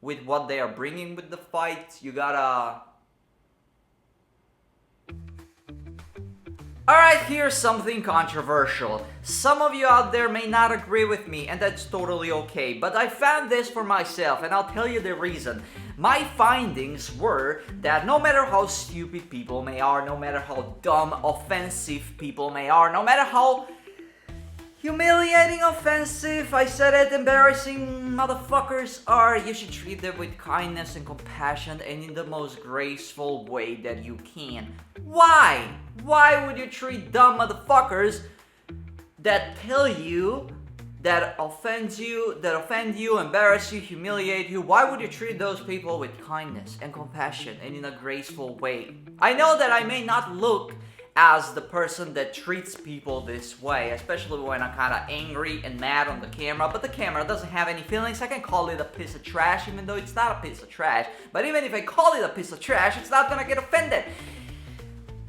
with what they are bringing with the fight. You gotta... Alright, here's something controversial. Some of you out there may not agree with me, and that's totally okay, but I found this for myself, and I'll tell you the reason. My findings were that no matter how stupid people may are, no matter how dumb, offensive people may are, no matter how humiliating, offensive, I said it, embarrassing motherfuckers are, you should treat them with kindness and compassion and in the most graceful way that you can. Why? Why would you treat dumb motherfuckers that tell you, that offend you, embarrass you, humiliate you? Why would you treat those people with kindness and compassion and in a graceful way? I know that I may not look as the person that treats people this way, especially when I'm kind of angry and mad on the camera, but the camera doesn't have any feelings. I can call it a piece of trash even though it's not a piece of trash, but even if I call it a piece of trash, it's not gonna get offended.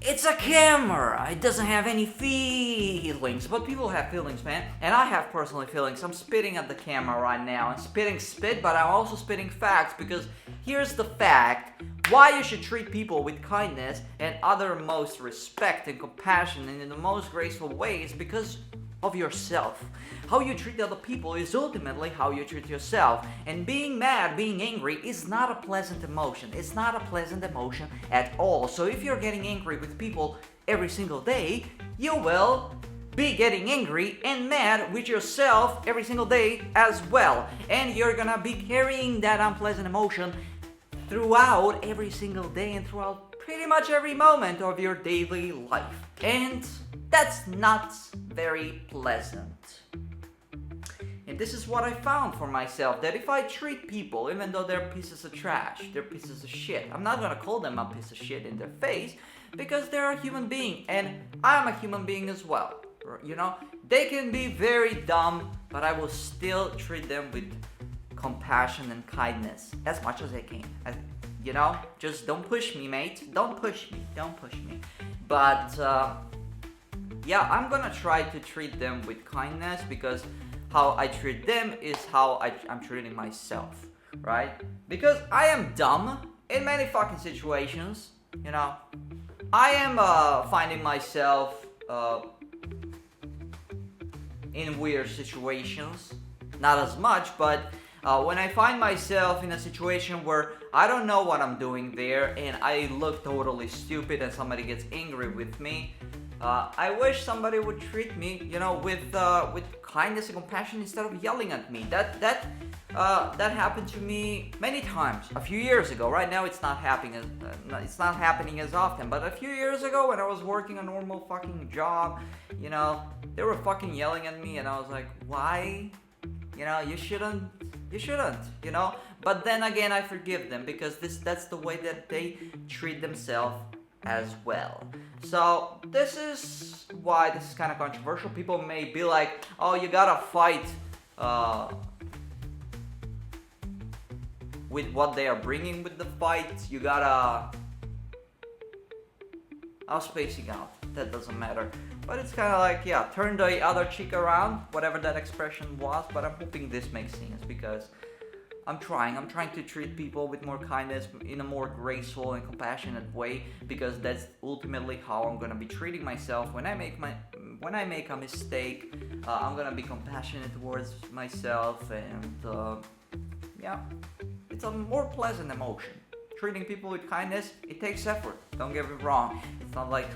It's a camera, it doesn't have any feelings, but people have feelings, man, and I have personal feelings. I'm spitting at the camera right now, I'm spitting spit, but I'm also spitting facts, because here's the fact. Why you should treat people with kindness and uttermost respect and compassion and in the most graceful way is because of yourself. How you treat other people is ultimately how you treat yourself. And being mad, being angry is not a pleasant emotion. It's not a pleasant emotion at all. So if you're getting angry with people every single day, you will be getting angry and mad with yourself every single day as well. And you're gonna be carrying that unpleasant emotion throughout every single day and throughout pretty much every moment of your daily life. And that's not very pleasant. And this is what I found for myself, that if I treat people, even though they're pieces of trash, they're pieces of shit, I'm not gonna call them a piece of shit in their face, because they're a human being, and I'm a human being as well. You know, they can be very dumb, but I will still treat them with compassion and kindness as much as I can. You know, just don't push me, mate. Don't push me. But yeah, I'm gonna try to treat them with kindness, because how I treat them is how I'm treating myself, right? Because I am dumb in many fucking situations. You know, I am finding myself in weird situations. Not as much, but when I find myself in a situation where I don't know what I'm doing there and I look totally stupid and somebody gets angry with me, I wish somebody would treat me, you know, with kindness and compassion instead of yelling at me. That happened to me many times a few years ago. Right now, it's not happening as often. But a few years ago, when I was working a normal fucking job, you know, they were fucking yelling at me, and I was like, why? You know, you shouldn't, you know? But then again, I forgive them, because that's the way that they treat themselves as well. So this is why this is kind of controversial. People may be like, oh, you gotta fight with what they are bringing with the fight. You gotta... I was spacing out. That doesn't matter. But it's kind of like, yeah, turn the other cheek around, whatever that expression was. But I'm hoping this makes sense, because I'm trying to treat people with more kindness, in a more graceful and compassionate way, because that's ultimately how I'm gonna be treating myself. When I make a mistake, I'm gonna be compassionate towards myself, and yeah, it's a more pleasant emotion. Treating people with kindness, it takes effort. Don't get me wrong. It's not like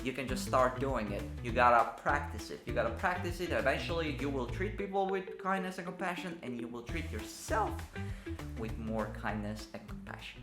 you can just start doing it. You gotta practice it. Eventually, you will treat people with kindness and compassion, and you will treat yourself with more kindness and compassion.